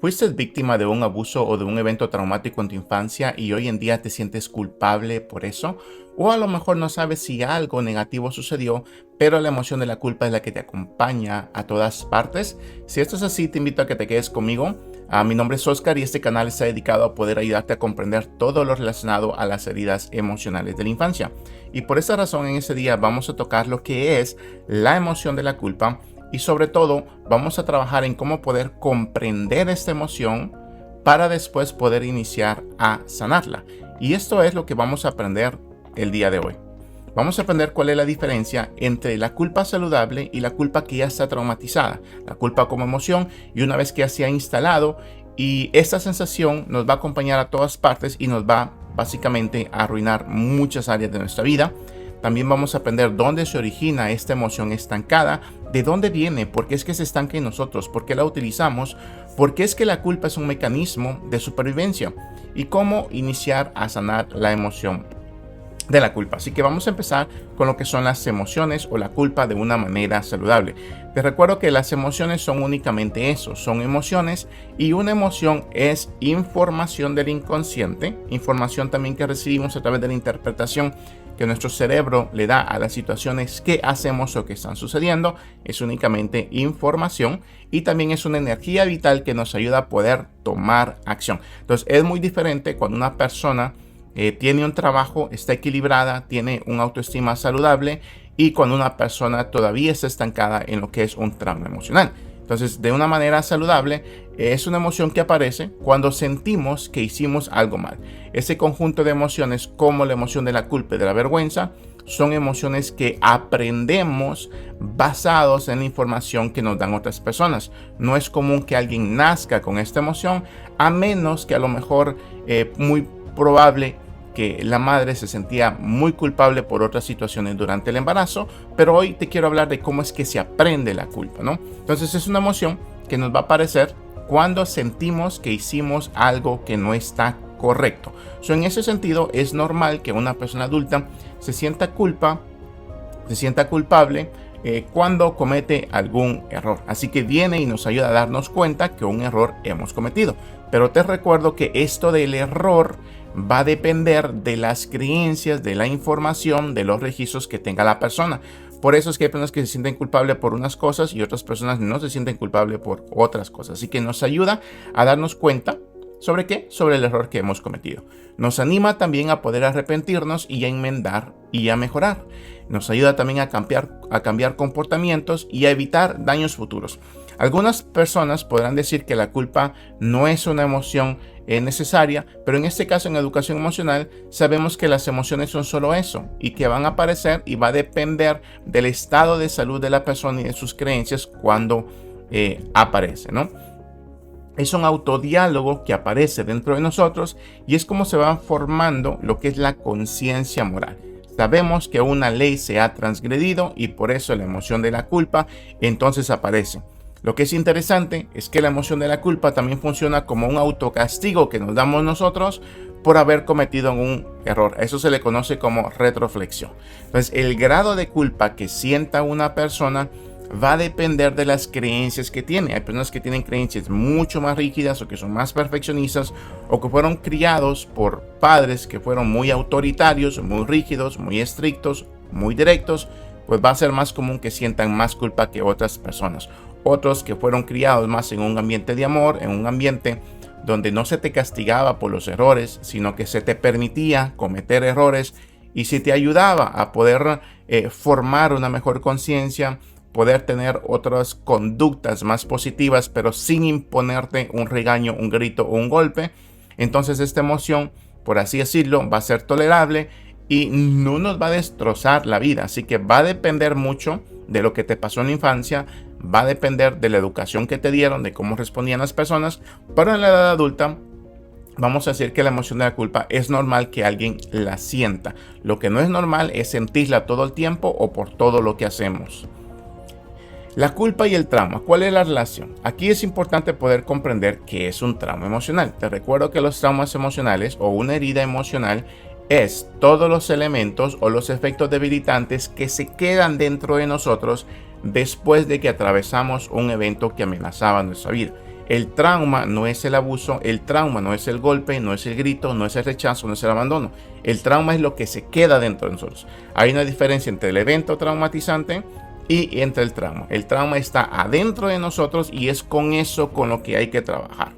¿Fuiste víctima de un abuso o de un evento traumático en tu infancia y hoy en día te sientes culpable por eso? O a lo mejor no sabes si algo negativo sucedió, pero la emoción de la culpa es la que te acompaña a todas partes. Si esto es así, te invito a que te quedes conmigo. Mi nombre es Oscar y este canal está dedicado a poder ayudarte a comprender todo lo relacionado a las heridas emocionales de la infancia. Y por esa razón en ese día vamos a tocar lo que es la emoción de la culpa. Y sobre todo, vamos a trabajar en cómo poder comprender esta emoción para después poder iniciar a sanarla. Y esto es lo que vamos a aprender el día de hoy. Vamos a aprender cuál es la diferencia entre la culpa saludable y la culpa que ya está traumatizada. La culpa como emoción, y una vez que ya se ha instalado, y esta sensación nos va a acompañar a todas partes y nos va básicamente a arruinar muchas áreas de nuestra vida. También vamos a aprender dónde se origina esta emoción estancada, de dónde viene, por qué es que se estanca en nosotros, por qué la utilizamos, por qué es que la culpa es un mecanismo de supervivencia y cómo iniciar a sanar la emoción de la culpa. Así que vamos a empezar con lo que son las emociones o la culpa de una manera saludable. Te recuerdo que las emociones son únicamente eso, son emociones, y una emoción es información del inconsciente, información también que recibimos a través de la interpretación que nuestro cerebro le da a las situaciones que hacemos o que están sucediendo. Es únicamente información y también es una energía vital que nos ayuda a poder tomar acción. Entonces es muy diferente cuando una persona tiene un trabajo, está equilibrada, tiene una autoestima saludable, y cuando una persona todavía está estancada en lo que es un trauma emocional. Entonces, de una manera saludable, es una emoción que aparece cuando sentimos que hicimos algo mal. Ese conjunto de emociones, como la emoción de la culpa y de la vergüenza, son emociones que aprendemos basados en la información que nos dan otras personas. No es común que alguien nazca con esta emoción, a menos que a lo mejor muy probable que la madre se sentía muy culpable por otras situaciones durante el embarazo, pero hoy te quiero hablar de cómo es que se aprende la culpa, ¿no? Entonces es una emoción que nos va a aparecer cuando sentimos que hicimos algo que no está correcto. En ese sentido, es normal que una persona adulta se sienta culpable cuando comete algún error. Así que viene y nos ayuda a darnos cuenta que un error hemos cometido. Pero te recuerdo que esto del error va a depender de las creencias, de la información, de los registros que tenga la persona. Por eso es que hay personas que se sienten culpables por unas cosas y otras personas no se sienten culpables por otras cosas. Así que nos ayuda a darnos cuenta ¿sobre qué? Sobre el error que hemos cometido. Nos anima también a poder arrepentirnos y a enmendar y a mejorar. Nos ayuda también a cambiar comportamientos y a evitar daños futuros. Algunas personas podrán decir que la culpa no es una emoción necesaria, pero en este caso en educación emocional sabemos que las emociones son solo eso y que van a aparecer y va a depender del estado de salud de la persona y de sus creencias cuando aparece, ¿no? Es un autodiálogo que aparece dentro de nosotros y es como se va formando lo que es la conciencia moral. Sabemos que una ley se ha transgredido y por eso la emoción de la culpa entonces aparece. Lo que es interesante es que la emoción de la culpa también funciona como un autocastigo que nos damos nosotros por haber cometido un error. Eso se le conoce como retroflexión. Entonces, el grado de culpa que sienta una persona va a depender de las creencias que tiene. Hay personas que tienen creencias mucho más rígidas o que son más perfeccionistas o que fueron criados por padres que fueron muy autoritarios, muy rígidos, muy estrictos, muy directos. Pues va a ser más común que sientan más culpa que otras personas. Otros que fueron criados más en un ambiente de amor, en un ambiente donde no se te castigaba por los errores, sino que se te permitía cometer errores y se te ayudaba a poder formar una mejor conciencia, poder tener otras conductas más positivas, pero sin imponerte un regaño, un grito o un golpe. Entonces esta emoción, por así decirlo, va a ser tolerable y no nos va a destrozar la vida. Así que va a depender mucho de lo que te pasó en la infancia, va a depender de la educación que te dieron, de cómo respondían las personas. Pero en la edad adulta vamos a decir que la emoción de la culpa es normal que alguien la sienta. Lo que no es normal es sentirla todo el tiempo o por todo lo que hacemos. La culpa y el trauma, ¿cuál es la relación? Aquí es importante poder comprender qué es un trauma emocional. Te recuerdo que los traumas emocionales o una herida emocional es todos los elementos o los efectos debilitantes que se quedan dentro de nosotros después de que atravesamos un evento que amenazaba nuestra vida. El trauma no es el abuso, el trauma no es el golpe, no es el grito, no es el rechazo, no es el abandono. El trauma es lo que se queda dentro de nosotros. Hay una diferencia entre el evento traumatizante y entre el trauma. El trauma está adentro de nosotros y es con eso con lo que hay que trabajar.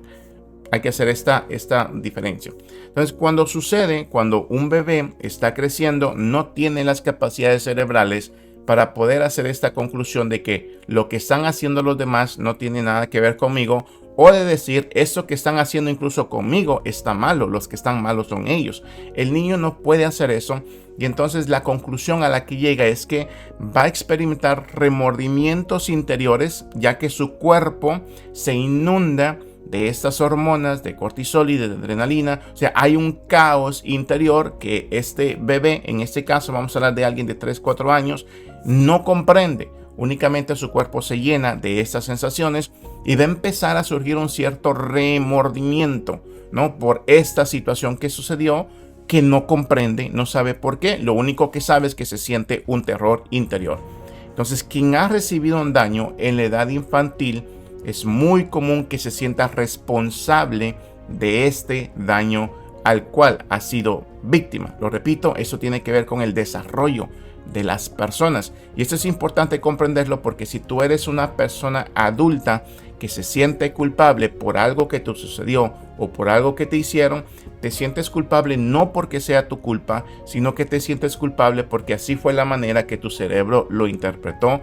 Hay que hacer esta diferencia. Entonces, cuando un bebé está creciendo, no tiene las capacidades cerebrales para poder hacer esta conclusión de que lo que están haciendo los demás no tiene nada que ver conmigo, o de decir, eso que están haciendo incluso conmigo está malo, los que están malos son ellos. El niño no puede hacer eso, y entonces la conclusión a la que llega es que va a experimentar remordimientos interiores, ya que su cuerpo se inunda de estas hormonas de cortisol y de adrenalina. O sea, hay un caos interior que este bebé, en este caso vamos a hablar de alguien de 3-4 años, no comprende. Únicamente su cuerpo se llena de estas sensaciones y va a empezar a surgir un cierto remordimiento, ¿no? Por esta situación que sucedió, que no comprende, no sabe por qué. Lo único que sabe es que se siente un terror interior. Entonces, quien ha recibido un daño en la edad infantil, es muy común que se sienta responsable de este daño al cual ha sido víctima. Lo repito, eso tiene que ver con el desarrollo de las personas. Y esto es importante comprenderlo, porque si tú eres una persona adulta que se siente culpable por algo que te sucedió o por algo que te hicieron, te sientes culpable no porque sea tu culpa, sino que te sientes culpable porque así fue la manera que tu cerebro lo interpretó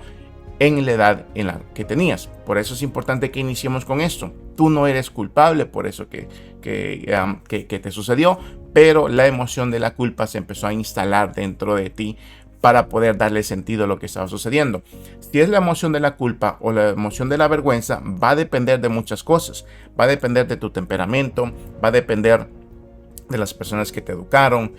en la edad en la que tenías. Por eso es importante que iniciemos con esto. Tú no eres culpable por eso que te sucedió, pero la emoción de la culpa se empezó a instalar dentro de ti para poder darle sentido a lo que estaba sucediendo. Si es la emoción de la culpa o la emoción de la vergüenza, va a depender de muchas cosas. Va a depender de tu temperamento, va a depender de las personas que te educaron,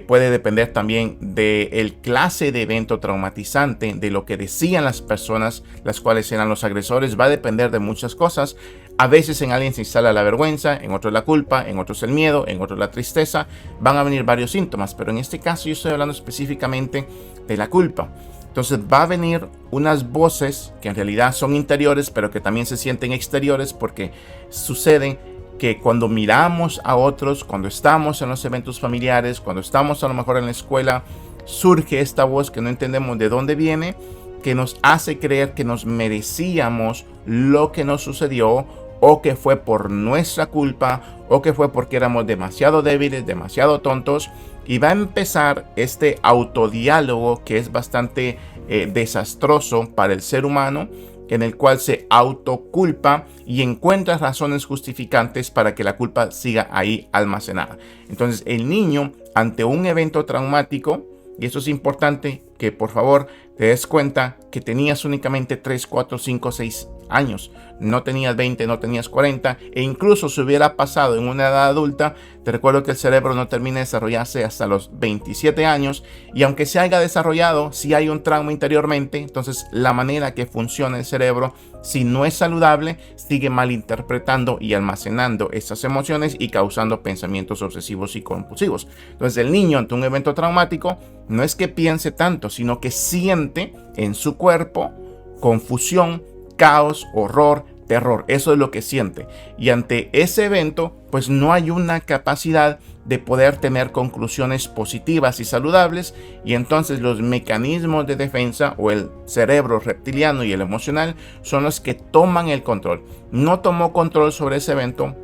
puede depender también del clase de evento traumatizante, de lo que decían las personas, las cuales eran los agresores. Va a depender de muchas cosas. A veces en alguien se instala la vergüenza, en otros la culpa, en otros el miedo, en otros la tristeza. Van a venir varios síntomas, pero en este caso yo estoy hablando específicamente de la culpa. Entonces va a venir unas voces que en realidad son interiores, pero que también se sienten exteriores, porque suceden que cuando miramos a otros, cuando estamos en los eventos familiares, cuando estamos a lo mejor en la escuela, surge esta voz que no entendemos de dónde viene, que nos hace creer que nos merecíamos lo que nos sucedió, o que fue por nuestra culpa, o que fue porque éramos demasiado débiles, demasiado tontos. Y va a empezar este autodiálogo que es bastante desastroso para el ser humano, en el cual se autoculpa y encuentra razones justificantes para que la culpa siga ahí almacenada. Entonces el niño, ante un evento traumático, y eso es importante que por favor te des cuenta que tenías únicamente 3, 4, 5, 6 años, no tenías 20, no tenías 40, e incluso si hubiera pasado en una edad adulta, te recuerdo que el cerebro no termina de desarrollarse hasta los 27 años, y aunque se haya desarrollado, si hay un trauma interiormente, entonces la manera que funciona el cerebro, si no es saludable, sigue malinterpretando y almacenando esas emociones y causando pensamientos obsesivos y compulsivos. Entonces el niño ante un evento traumático no es que piense tanto, sino que siente en su cuerpo confusión, caos, horror, terror. Eso es lo que siente. Y ante ese evento, pues no hay una capacidad de poder tener conclusiones positivas y saludables. Y entonces los mecanismos de defensa, o el cerebro reptiliano y el emocional, son los que toman el control. No tomó control sobre ese evento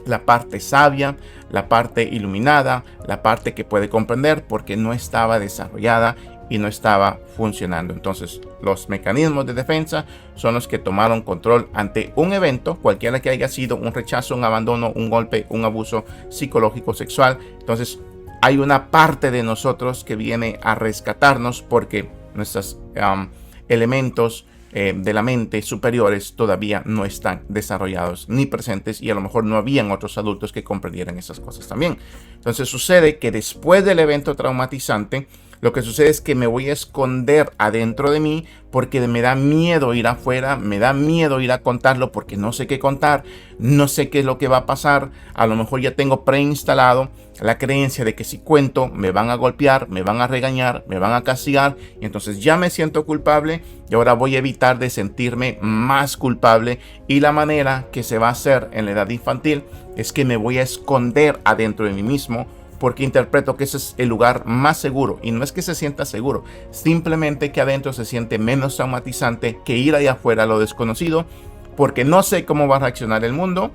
la parte sabia, la parte iluminada, la parte que puede comprender, porque no estaba desarrollada y no estaba funcionando. Entonces los mecanismos de defensa son los que tomaron control ante un evento, cualquiera que haya sido, un rechazo, un abandono, un golpe, un abuso psicológico, sexual. Entonces hay una parte de nosotros que viene a rescatarnos, porque nuestros elementos de la mente superiores todavía no están desarrollados ni presentes, y a lo mejor no habían otros adultos que comprendieran esas cosas también. Entonces sucede que después del evento traumatizante, Lo que sucede es que me voy a esconder adentro de mí porque me da miedo ir afuera, me da miedo ir a contarlo porque no sé qué contar, no sé qué es lo que va a pasar. A lo mejor ya tengo preinstalado la creencia de que si cuento me van a golpear, me van a regañar, me van a castigar, y entonces ya me siento culpable y ahora voy a evitar de sentirme más culpable, y la manera que se va a hacer en la edad infantil es que me voy a esconder adentro de mí mismo porque interpreto que ese es el lugar más seguro, y no es que se sienta seguro, simplemente que adentro se siente menos traumatizante que ir allá afuera a lo desconocido, porque no sé cómo va a reaccionar el mundo.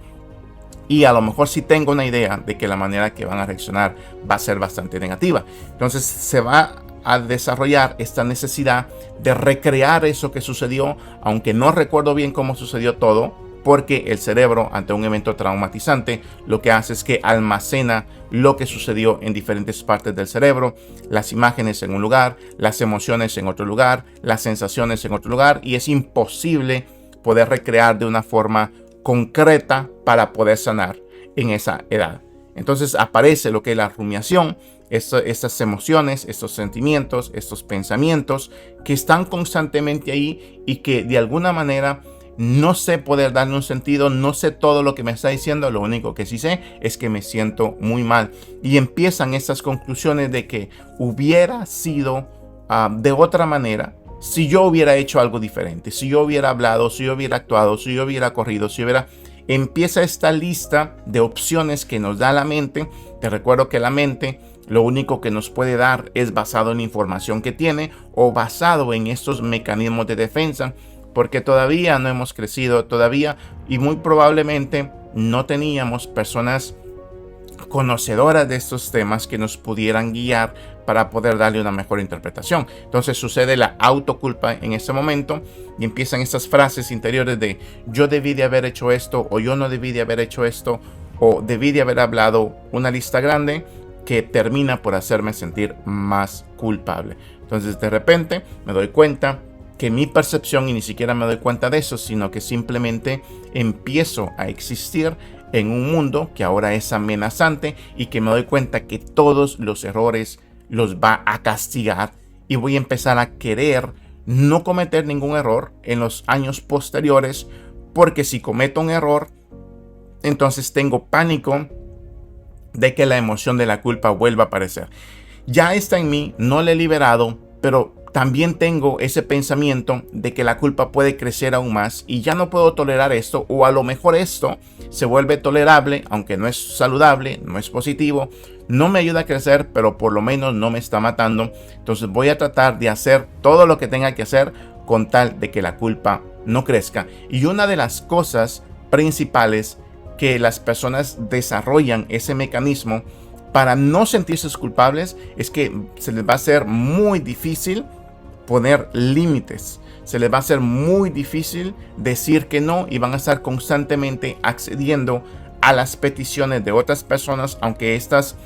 Y a lo mejor sí tengo una idea de que la manera que van a reaccionar va a ser bastante negativa. Entonces se va a desarrollar esta necesidad de recrear eso que sucedió, aunque no recuerdo bien cómo sucedió todo, porque el cerebro ante un evento traumatizante lo que hace es que almacena lo que sucedió en diferentes partes del cerebro, las imágenes en un lugar, las emociones en otro lugar, las sensaciones en otro lugar, y es imposible poder recrear de una forma concreta para poder sanar en esa edad. Entonces aparece lo que es la rumiación, estas emociones, estos sentimientos, estos pensamientos que están constantemente ahí y que de alguna manera no sé poder darle un sentido, no sé todo lo que me está diciendo, lo único que sí sé es que me siento muy mal. Y empiezan estas conclusiones de que hubiera sido de otra manera, si yo hubiera hecho algo diferente, si yo hubiera hablado, si yo hubiera actuado, si yo hubiera corrido, si hubiera... Empieza esta lista de opciones que nos da la mente. Te recuerdo que la mente lo único que nos puede dar es basado en la información que tiene o basado en estos mecanismos de defensa, porque todavía no hemos crecido, todavía, y muy probablemente no teníamos personas conocedoras de estos temas que nos pudieran guiar para poder darle una mejor interpretación. Entonces sucede la autoculpa en ese momento y empiezan estas frases interiores de yo debí de haber hecho esto, o yo no debí de haber hecho esto, o debí de haber hablado, una lista grande que termina por hacerme sentir más culpable. Entonces de repente me doy cuenta que mi percepción, y ni siquiera me doy cuenta de eso, sino que simplemente empiezo a existir en un mundo que ahora es amenazante y que me doy cuenta que todos los errores los va a castigar, y voy a empezar a querer no cometer ningún error en los años posteriores, porque si cometo un error, entonces tengo pánico de que la emoción de la culpa vuelva a aparecer. Ya está en mí, no la he liberado, pero también tengo ese pensamiento de que la culpa puede crecer aún más y ya no puedo tolerar esto, o a lo mejor esto se vuelve tolerable, aunque no es saludable, no es positivo, no me ayuda a crecer, pero por lo menos no me está matando. Entonces voy a tratar de hacer todo lo que tenga que hacer con tal de que la culpa no crezca. Y una de las cosas principales que las personas desarrollan ese mecanismo para no sentirse culpables es que se les va a hacer muy difícil poner límites. Se les va a hacer muy difícil decir que no, y van a estar constantemente accediendo a las peticiones de otras personas, aunque estas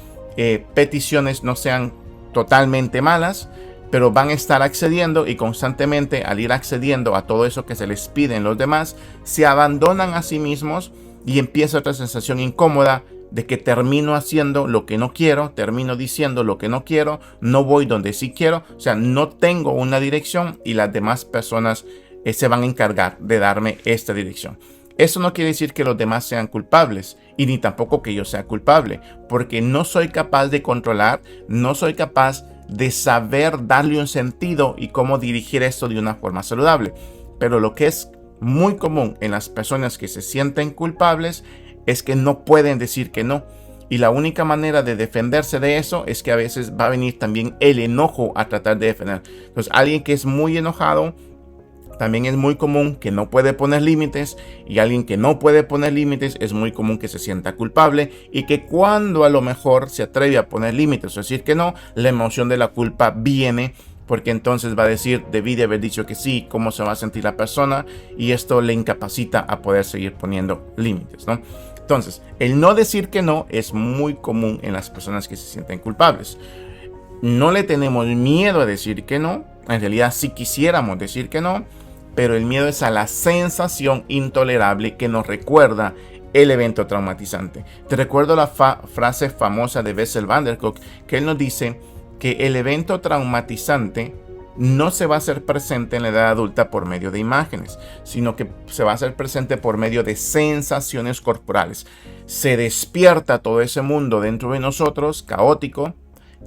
peticiones no sean totalmente malas, pero van a estar accediendo, y constantemente al ir accediendo a todo eso que se les piden los demás, se abandonan a sí mismos y empieza otra sensación incómoda de que termino haciendo lo que no quiero, termino diciendo lo que no quiero, no voy donde sí quiero, o sea, no tengo una dirección y las demás personas se van a encargar de darme esta dirección. Eso no quiere decir que los demás sean culpables, y ni tampoco que yo sea culpable, porque no soy capaz de controlar, no soy capaz de saber darle un sentido y cómo dirigir esto de una forma saludable. Pero lo que es muy común en las personas que se sienten culpables es que no pueden decir que no. Y la única manera de defenderse de eso es que a veces va a venir también el enojo a tratar de defender. Entonces, alguien que es muy enojado, también es muy común que no puede poner límites, y alguien que no puede poner límites es muy común que se sienta culpable, y que cuando a lo mejor se atreve a poner límites o decir que no, la emoción de la culpa viene, porque entonces va a decir, debí de haber dicho que sí, cómo se va a sentir la persona, y esto le incapacita a poder seguir poniendo límites, ¿no? Entonces, el no decir que no es muy común en las personas que se sienten culpables. No le tenemos miedo a decir que no, en realidad sí quisiéramos decir que no, pero el miedo es a la sensación intolerable que nos recuerda el evento traumatizante. Te recuerdo la frase famosa de Bessel van der Kolk, que él nos dice que el evento traumatizante no se va a hacer presente en la edad adulta por medio de imágenes, sino que se va a hacer presente por medio de sensaciones corporales. Se despierta todo ese mundo dentro de nosotros, caótico,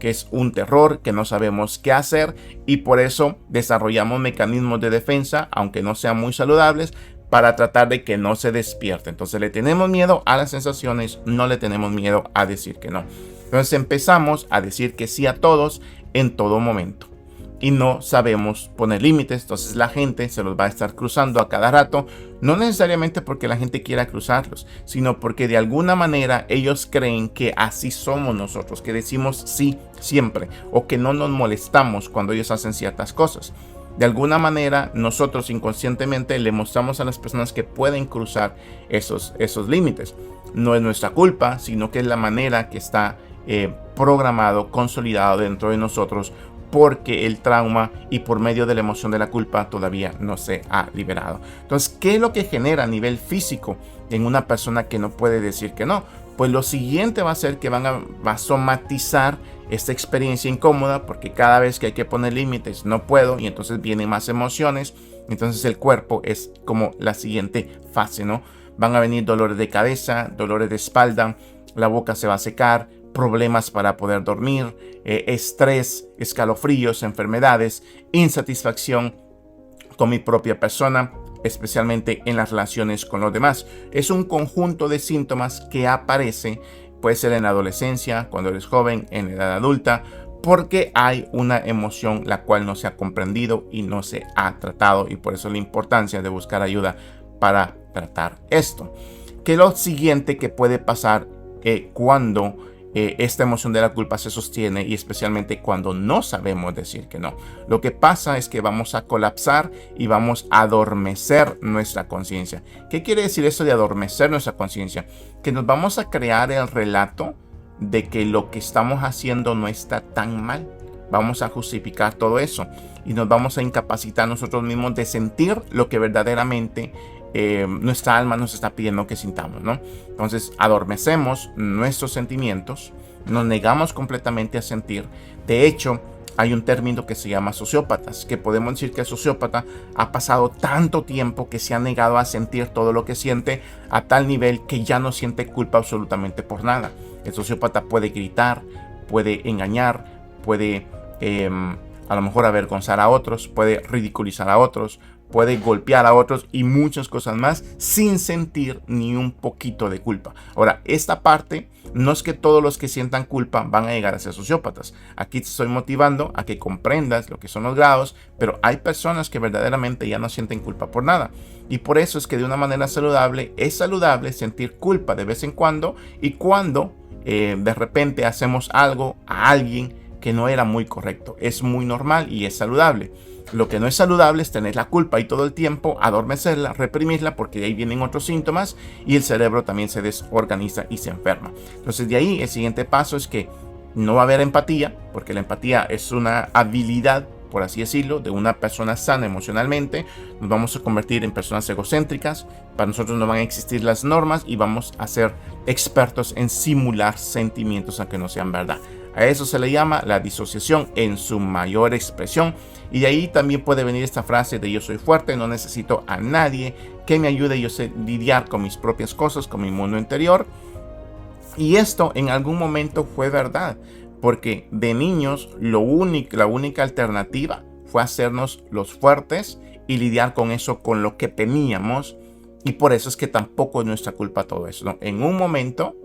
que es un terror, que no sabemos qué hacer, y por eso desarrollamos mecanismos de defensa, aunque no sean muy saludables, para tratar de que no se despierte. Entonces le tenemos miedo a las sensaciones, no le tenemos miedo a decir que no. Entonces empezamos a decir que sí a todos en todo momento y no sabemos poner límites. Entonces la gente se los va a estar cruzando a cada rato, no necesariamente porque la gente quiera cruzarlos, sino porque de alguna manera ellos creen que así somos nosotros, que decimos sí siempre, o que no nos molestamos cuando ellos hacen ciertas cosas. De alguna manera nosotros inconscientemente le mostramos a las personas que pueden cruzar esos límites. No es nuestra culpa, sino que es la manera que está programado, consolidado dentro de nosotros, porque el trauma y por medio de la emoción de la culpa todavía no se ha liberado. Entonces, ¿qué es lo que genera a nivel físico en una persona que no puede decir que no? Pues lo siguiente va a ser que va a somatizar esta experiencia incómoda, porque cada vez que hay que poner límites no puedo, y entonces vienen más emociones. Entonces el cuerpo es como la siguiente fase, ¿no? Van a venir dolores de cabeza, dolores de espalda, la boca se va a secar, problemas para poder dormir, estrés, escalofríos, enfermedades, insatisfacción con mi propia persona, especialmente en las relaciones con los demás. Es un conjunto de síntomas que aparece, puede ser en la adolescencia, cuando eres joven, en la edad adulta, porque hay una emoción la cual no se ha comprendido y no se ha tratado, y por eso la importancia de buscar ayuda para tratar esto. ¿Qué es lo siguiente que puede pasar cuando esta emoción de la culpa se sostiene, y especialmente cuando no sabemos decir que no? Lo que pasa es que vamos a colapsar y vamos a adormecer nuestra conciencia. ¿Qué quiere decir eso de adormecer nuestra conciencia? Que nos vamos a crear el relato de que lo que estamos haciendo no está tan mal. Vamos a justificar todo eso y nos vamos a incapacitar nosotros mismos de sentir lo que verdaderamente nuestra alma nos está pidiendo que sintamos, ¿no? Entonces adormecemos nuestros sentimientos, nos negamos completamente a sentir. De hecho, hay un término que se llama sociópatas, que podemos decir que el sociópata ha pasado tanto tiempo que se ha negado a sentir todo lo que siente, a tal nivel que ya no siente culpa absolutamente por nada. El sociópata puede gritar, puede engañar, puede a lo mejor avergonzar a otros, puede ridiculizar a otros, puede golpear a otros y muchas cosas más sin sentir ni un poquito de culpa. Ahora, esta parte no es que todos los que sientan culpa van a llegar a ser sociópatas. Aquí te estoy motivando a que comprendas lo que son los grados, pero hay personas que verdaderamente ya no sienten culpa por nada. Y por eso es que de una manera saludable, es saludable sentir culpa de vez en cuando, y cuando de repente hacemos algo a alguien que no era muy correcto. Es muy normal y es saludable. Lo que no es saludable es tener la culpa y todo el tiempo adormecerla, reprimirla, porque de ahí vienen otros síntomas y el cerebro también se desorganiza y se enferma. Entonces de ahí el siguiente paso es que no va a haber empatía, porque la empatía es una habilidad, por así decirlo, de una persona sana emocionalmente. Nos vamos a convertir en personas egocéntricas. Para nosotros no van a existir las normas y vamos a ser expertos en simular sentimientos aunque no sean verdad. A eso se le llama la disociación en su mayor expresión. Y de ahí también puede venir esta frase de yo soy fuerte, no necesito a nadie que me ayude, yo sé lidiar con mis propias cosas, con mi mundo interior. Y esto en algún momento fue verdad, porque de niños la única alternativa fue hacernos los fuertes y lidiar con eso, con lo que teníamos. Y por eso es que tampoco es nuestra culpa todo eso, ¿no? En un momento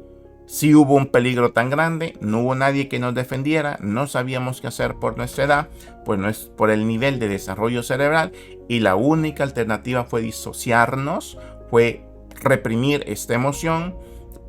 sí hubo un peligro tan grande, no hubo nadie que nos defendiera, no sabíamos qué hacer por nuestra edad, pues por el nivel de desarrollo cerebral, y la única alternativa fue disociarnos, fue reprimir esta emoción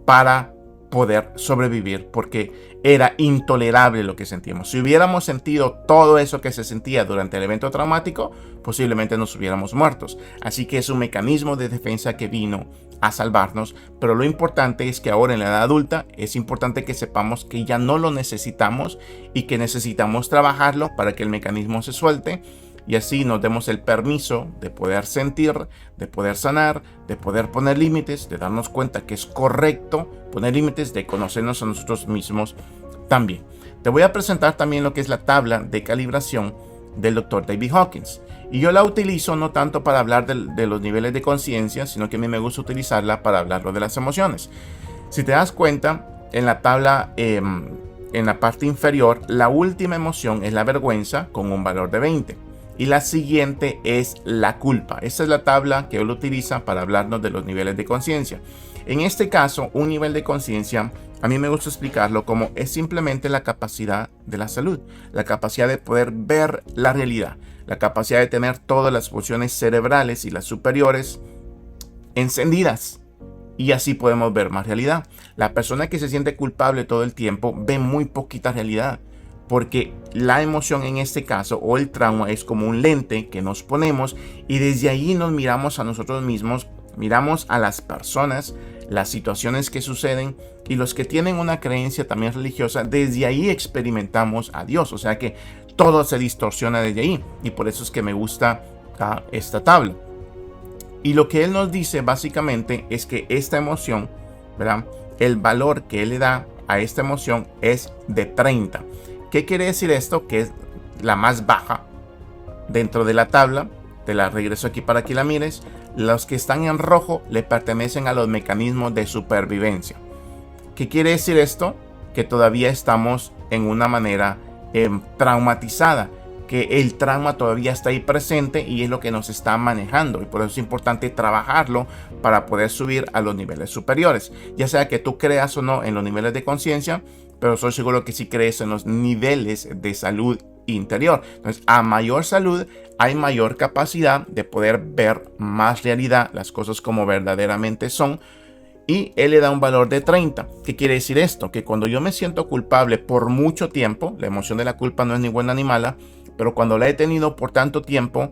para poder sobrevivir, porque era intolerable lo que sentíamos. Si hubiéramos sentido todo eso que se sentía durante el evento traumático, posiblemente nos hubiéramos muertos. Así que es un mecanismo de defensa que vino a salvarnos, pero lo importante es que ahora en la edad adulta es importante que sepamos que ya no lo necesitamos y que necesitamos trabajarlo para que el mecanismo se suelte, y así nos demos el permiso de poder sentir, de poder sanar, de poder poner límites, de darnos cuenta que es correcto poner límites, de conocernos a nosotros mismos también. Te voy a presentar también lo que es la tabla de calibración del Dr. David Hawkins. Y yo la utilizo no tanto para hablar de los niveles de conciencia, sino que a mí me gusta utilizarla para hablarlo de las emociones. Si te das cuenta, en la tabla, en la parte inferior, la última emoción es la vergüenza con un valor de 20. Y la siguiente es la culpa. Esta es la tabla que él utiliza para hablarnos de los niveles de conciencia. En este caso, un nivel de conciencia, a mí me gusta explicarlo como es simplemente la capacidad de la salud, la capacidad de poder ver la realidad, la capacidad de tener todas las funciones cerebrales y las superiores encendidas. Y así podemos ver más realidad. La persona que se siente culpable todo el tiempo ve muy poquita realidad, porque la emoción en este caso o el trauma es como un lente que nos ponemos y desde ahí nos miramos a nosotros mismos, miramos a las personas, las situaciones que suceden, y los que tienen una creencia también religiosa, desde ahí experimentamos a Dios. O sea que todo se distorsiona desde ahí, y por eso es que me gusta esta tabla. Y lo que él nos dice básicamente es que esta emoción, ¿verdad?, el valor que él le da a esta emoción es de 30. ¿Qué quiere decir esto? Que es la más baja dentro de la tabla. Te la regreso aquí para que la mires. Los que están en rojo le pertenecen a los mecanismos de supervivencia. ¿Qué quiere decir esto? Que todavía estamos en una manera traumatizada, que el trauma todavía está ahí presente y es lo que nos está manejando, y por eso es importante trabajarlo para poder subir a los niveles superiores, ya sea que tú creas o no en los niveles de conciencia, pero estoy seguro que sí crees en los niveles de salud interior. Entonces, a mayor salud hay mayor capacidad de poder ver más realidad, las cosas como verdaderamente son. Y él le da un valor de 30. ¿Qué quiere decir esto? Que cuando yo me siento culpable por mucho tiempo, la emoción de la culpa no es ni buena ni mala, pero cuando la he tenido por tanto tiempo,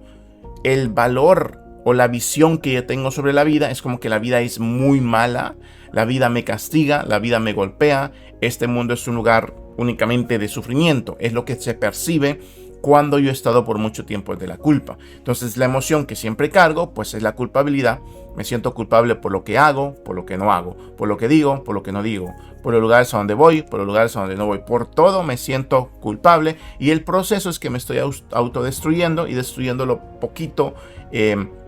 el valor o la visión que yo tengo sobre la vida es como que la vida es muy mala, la vida me castiga, la vida me golpea, este mundo es un lugar únicamente de sufrimiento, es lo que se percibe cuando yo he estado por mucho tiempo de la culpa. Entonces la emoción que siempre cargo pues es la culpabilidad. Me siento culpable por lo que hago, por lo que no hago, por lo que digo, por lo que no digo, por los lugares a donde voy, por los lugares a donde no voy. Por todo me siento culpable, y el proceso es que me estoy autodestruyendo y destruyendo lo poquito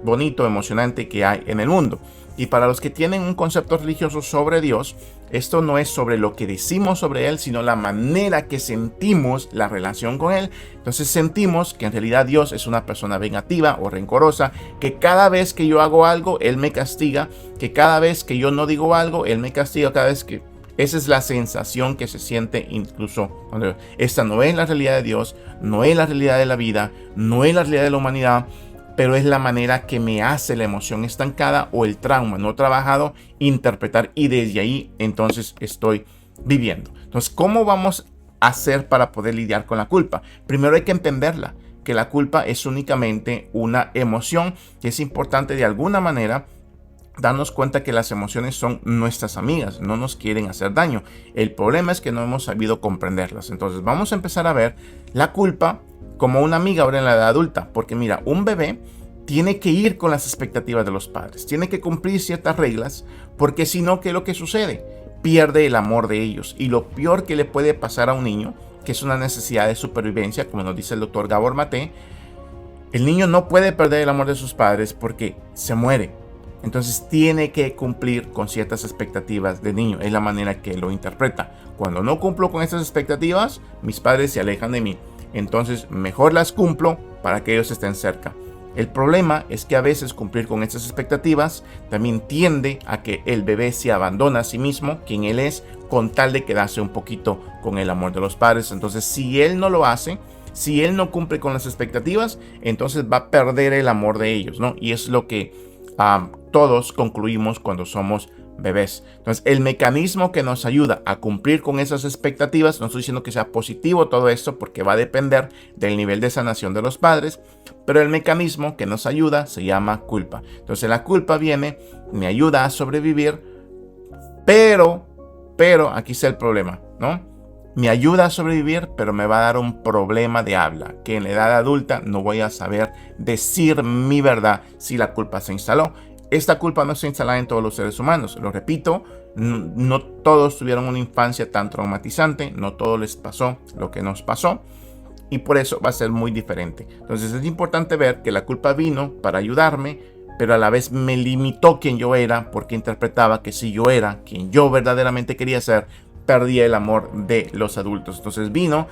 bonito, emocionante que hay en el mundo. Y para los que tienen un concepto religioso sobre Dios, esto no es sobre lo que decimos sobre Él, sino la manera que sentimos la relación con Él. Entonces sentimos que en realidad Dios es una persona vengativa o rencorosa, que cada vez que yo hago algo, Él me castiga, que cada vez que yo no digo algo, Él me castiga, cada vez que... Esa es la sensación que se siente incluso cuando esta no es la realidad de Dios, no es la realidad de la vida, no es la realidad de la humanidad, pero es la manera que me hace la emoción estancada o el trauma no trabajado interpretar, y desde ahí entonces estoy viviendo. Entonces, ¿cómo vamos a hacer para poder lidiar con la culpa? Primero hay que entenderla, que la culpa es únicamente una emoción, que es importante de alguna manera darnos cuenta que las emociones son nuestras amigas, no nos quieren hacer daño. El problema es que no hemos sabido comprenderlas. Entonces vamos a empezar a ver la culpa como una amiga ahora en la edad adulta, porque mira, un bebé tiene que ir con las expectativas de los padres, tiene que cumplir ciertas reglas, porque si no, ¿qué es lo que sucede? Pierde el amor de ellos, y lo peor que le puede pasar a un niño, que es una necesidad de supervivencia, como nos dice el doctor Gabor Maté, el niño no puede perder el amor de sus padres porque se muere. Entonces tiene que cumplir con ciertas expectativas del niño, es la manera que lo interpreta. Cuando no cumplo con estas expectativas, mis padres se alejan de mí. Entonces mejor las cumplo para que ellos estén cerca. El problema es que a veces cumplir con estas expectativas también tiende a que el bebé se abandona a sí mismo, quien él es, con tal de quedarse un poquito con el amor de los padres. Entonces si él no lo hace, si él no cumple con las expectativas, entonces va a perder el amor de ellos, ¿no? Y es lo que todos concluimos cuando somos bebés. Entonces, el mecanismo que nos ayuda a cumplir con esas expectativas, no estoy diciendo que sea positivo todo esto, porque va a depender del nivel de sanación de los padres, pero el mecanismo que nos ayuda se llama culpa. Entonces, la culpa viene, me ayuda a sobrevivir, pero, aquí está el problema, ¿no? Me ayuda a sobrevivir, pero me va a dar un problema de habla, que en la edad adulta no voy a saber decir mi verdad si la culpa se instaló. Esta culpa no está instalada en todos los seres humanos. Lo repito, no todos tuvieron una infancia tan traumatizante, no todos les pasó lo que nos pasó. Y por eso va a ser muy diferente. Entonces es importante ver que la culpa vino para ayudarme, pero a la vez me limitó quien yo era, porque interpretaba que si yo era quien yo verdaderamente quería ser, perdía el amor de los adultos. Entonces vino,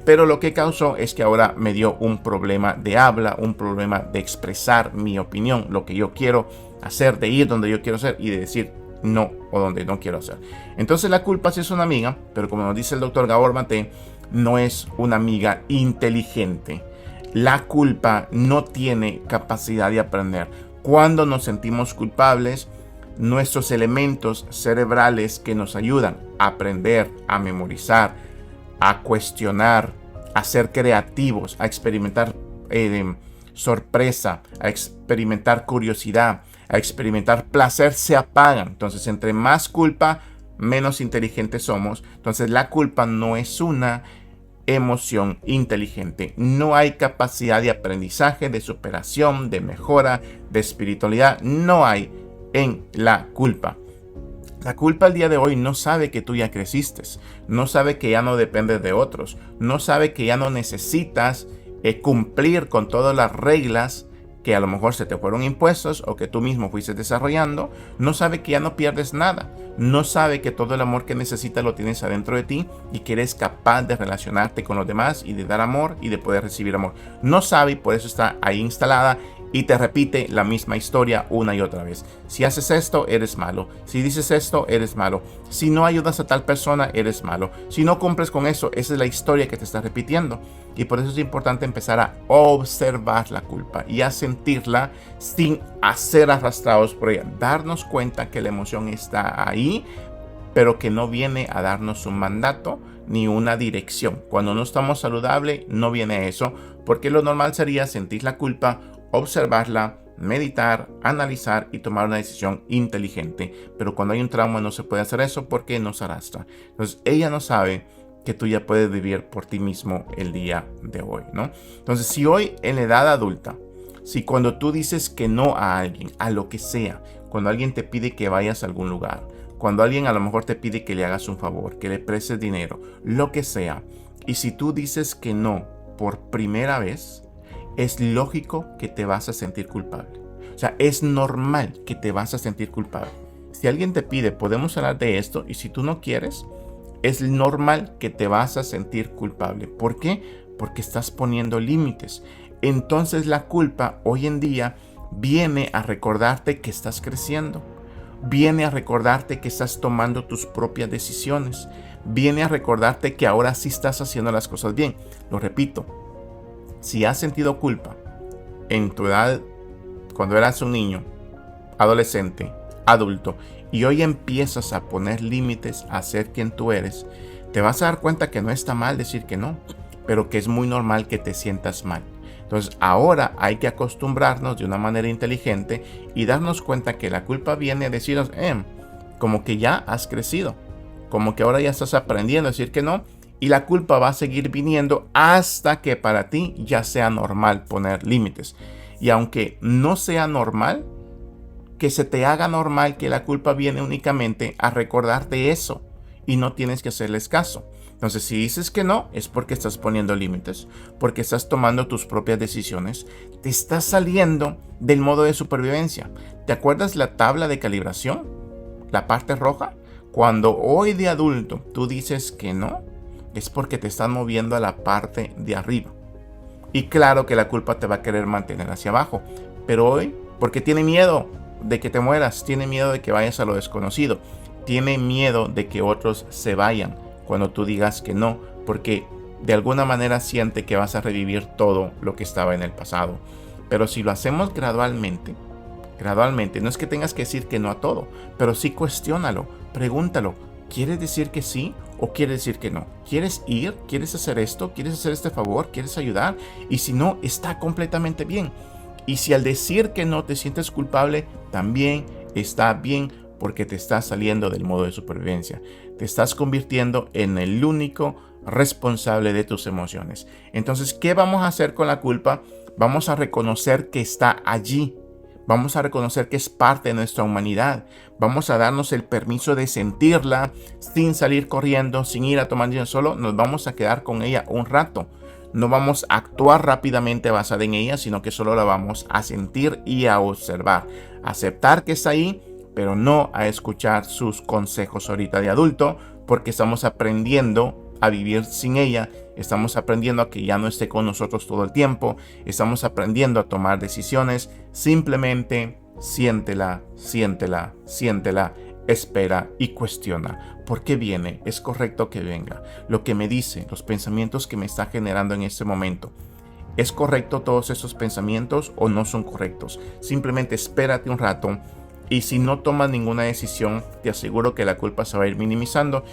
pero lo que causó es que ahora me dio un problema de habla, un problema de expresar mi opinión, lo que yo quiero hacer, de ir donde yo quiero ser y de decir no o donde no quiero hacer. Entonces la culpa sí es una amiga, pero como nos dice el doctor Gabor Maté, no es una amiga inteligente. La culpa no tiene capacidad de aprender. Cuando nos sentimos culpables, nuestros elementos cerebrales que nos ayudan a aprender, a memorizar, a cuestionar, a ser creativos, a experimentar sorpresa, a experimentar curiosidad, a experimentar placer, se apagan. Entonces, entre más culpa, menos inteligentes somos. Entonces, la culpa no es una emoción inteligente. No hay capacidad de aprendizaje, de superación, de mejora, de espiritualidad. No hay en la culpa. La culpa al día de hoy no sabe que tú ya creciste, no sabe que ya no dependes de otros, no sabe que ya no necesitas cumplir con todas las reglas que a lo mejor se te fueron impuestos o que tú mismo fuiste desarrollando. No sabe que ya no pierdes nada, no sabe que todo el amor que necesitas lo tienes adentro de ti y que eres capaz de relacionarte con los demás y de dar amor y de poder recibir amor. No sabe y por eso está ahí instalada y te repite la misma historia una y otra vez. Si haces esto, eres malo. Si dices esto, eres malo. Si no ayudas a tal persona, eres malo. Si no cumples con eso, esa es la historia que te está repitiendo. Y por eso es importante empezar a observar la culpa y a sentirla sin ser arrastrados por ella. Darnos cuenta que la emoción está ahí, pero que no viene a darnos un mandato ni una dirección. Cuando no estamos saludables, no viene eso, porque lo normal sería sentir la culpa, observarla, meditar, analizar y tomar una decisión inteligente. Pero cuando hay un trauma no se puede hacer eso porque nos arrastra. Entonces ella no sabe que tú ya puedes vivir por ti mismo el día de hoy, ¿no? Entonces, si hoy en la edad adulta, si cuando tú dices que no a alguien, a lo que sea, cuando alguien te pide que vayas a algún lugar, cuando alguien a lo mejor te pide que le hagas un favor, que le prestes dinero, lo que sea, y si tú dices que no por primera vez, es lógico que te vas a sentir culpable. O sea, es normal que te vas a sentir culpable. Si alguien te pide, podemos hablar de esto, y si tú no quieres, es normal que te vas a sentir culpable. ¿Por qué? Porque estás poniendo límites. Entonces la culpa hoy en día viene a recordarte que estás creciendo. Viene a recordarte que estás tomando tus propias decisiones. Viene a recordarte que ahora sí estás haciendo las cosas bien. Lo repito, si has sentido culpa en tu edad, cuando eras un niño, adolescente, adulto, y hoy empiezas a poner límites a ser quien tú eres, te vas a dar cuenta que no está mal decir que no, pero que es muy normal que te sientas mal. Entonces ahora hay que acostumbrarnos de una manera inteligente y darnos cuenta que la culpa viene a decirnos, como que ya has crecido, como que ahora ya estás aprendiendo a decir que no, y la culpa va a seguir viniendo hasta que para ti ya sea normal poner límites. Y aunque no sea normal, que se te haga normal que la culpa viene únicamente a recordarte eso y no tienes que hacerles caso. Entonces, si dices que no, es porque estás poniendo límites, porque estás tomando tus propias decisiones, te estás saliendo del modo de supervivencia. ¿Te acuerdas la tabla de calibración? La parte roja. Cuando hoy de adulto tú dices que no, es porque te estás moviendo a la parte de arriba. Y claro que la culpa te va a querer mantener hacia abajo, pero hoy, porque tiene miedo de que te mueras, tiene miedo de que vayas a lo desconocido, tiene miedo de que otros se vayan cuando tú digas que no, porque de alguna manera siente que vas a revivir todo lo que estaba en el pasado. Pero si lo hacemos gradualmente, no es que tengas que decir que no a todo, pero sí cuestiónalo, pregúntalo, ¿quieres decir que sí o quieres decir que no? ¿Quieres ir? ¿Quieres hacer esto? ¿Quieres hacer este favor? ¿Quieres ayudar? Y si no, está completamente bien. Y si al decir que no te sientes culpable, también está bien, porque te estás saliendo del modo de supervivencia. Te estás convirtiendo en el único responsable de tus emociones. Entonces, ¿qué vamos a hacer con la culpa? Vamos a reconocer que está allí, Vamos a reconocer que es parte de nuestra humanidad. Vamos a darnos el permiso de sentirla sin salir corriendo, sin ir a tomar dinero solo. Nos vamos a quedar con ella un rato. No vamos a actuar rápidamente basada en ella, sino que solo la vamos a sentir y a observar. Aceptar que está ahí, pero no a escuchar sus consejos ahorita de adulto, porque estamos aprendiendo a vivir sin ella, estamos aprendiendo a que ya no esté con nosotros todo el tiempo, estamos aprendiendo a tomar decisiones. Simplemente siéntela, siéntela, siéntela, espera y cuestiona. ¿Por qué viene? Es correcto que venga. Lo que me dice, los pensamientos que me está generando en este momento, ¿es correcto todos esos pensamientos o no son correctos? Simplemente espérate un rato, y si no tomas ninguna decisión, te aseguro que la culpa se va a ir minimizando.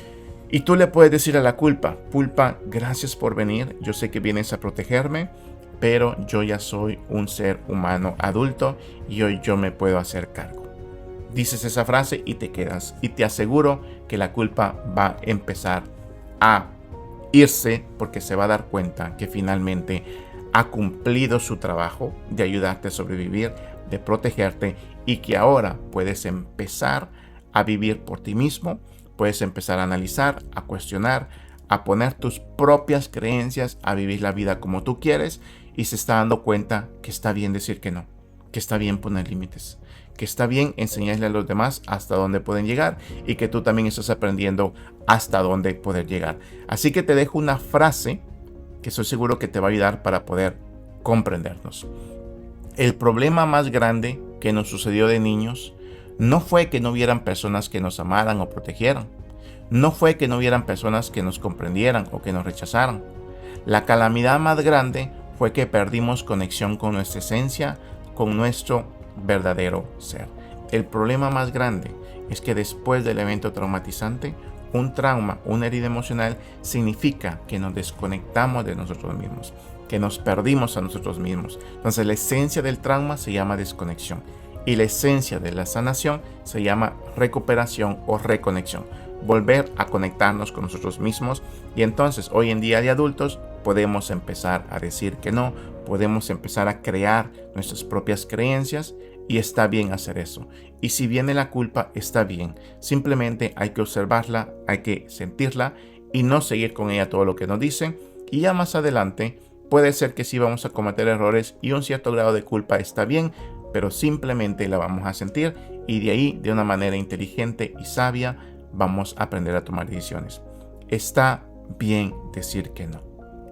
Y tú le puedes decir a la culpa: gracias por venir, yo sé que vienes a protegerme, pero yo ya soy un ser humano adulto y hoy yo me puedo hacer cargo. Dices esa frase y te quedas, y te aseguro que la culpa va a empezar a irse, porque se va a dar cuenta que finalmente ha cumplido su trabajo de ayudarte a sobrevivir, de protegerte, y que ahora puedes empezar a vivir por ti mismo. Puedes empezar a analizar, a cuestionar, a poner tus propias creencias, a vivir la vida como tú quieres, y se está dando cuenta que está bien decir que no, que está bien poner límites, que está bien enseñarle a los demás hasta dónde pueden llegar, y que tú también estás aprendiendo hasta dónde poder llegar. Así que te dejo una frase que estoy seguro que te va a ayudar para poder comprendernos. El problema más grande que nos sucedió de niños no fue que no hubieran personas que nos amaran o protegieran. No fue que no hubieran personas que nos comprendieran o que nos rechazaran. La calamidad más grande fue que perdimos conexión con nuestra esencia, con nuestro verdadero ser. El problema más grande es que después del evento traumatizante, un trauma, una herida emocional, significa que nos desconectamos de nosotros mismos, que nos perdimos a nosotros mismos. Entonces la esencia del trauma se llama desconexión. Y la esencia de la sanación se llama recuperación o reconexión. Volver a conectarnos con nosotros mismos. Y entonces hoy en día de adultos podemos empezar a decir que no. Podemos empezar a crear nuestras propias creencias. Y está bien hacer eso. Y si viene la culpa, está bien. Simplemente hay que observarla, hay que sentirla y no seguir con ella todo lo que nos dicen. Y ya más adelante puede ser que sí vamos a cometer errores y un cierto grado de culpa está bien, pero simplemente la vamos a sentir, y de ahí, de una manera inteligente y sabia, vamos a aprender a tomar decisiones. Está bien decir que no.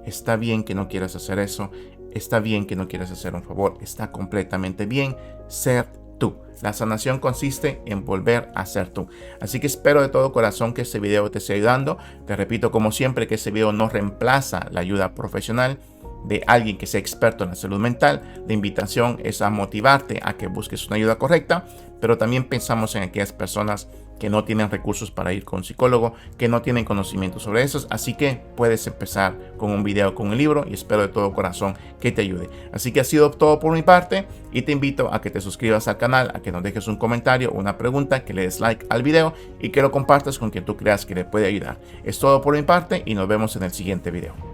Está bien que no quieras hacer eso. Está bien que no quieras hacer un favor. Está completamente bien ser tú. La sanación consiste en volver a ser tú. Así que espero de todo corazón que este video te esté ayudando. Te repito, como siempre, que este video no reemplaza la ayuda profesional de alguien que sea experto en la salud mental. La invitación es a motivarte a que busques una ayuda correcta, pero también pensamos en aquellas personas que no tienen recursos para ir con un psicólogo, que no tienen conocimiento sobre eso. Así que puedes empezar con un video, con un libro, y espero de todo corazón que te ayude. Así que ha sido todo por mi parte, y te invito a que te suscribas al canal, a que nos dejes un comentario, una pregunta, que le des like al video y que lo compartas con quien tú creas que le puede ayudar. Es todo por mi parte y nos vemos en el siguiente video.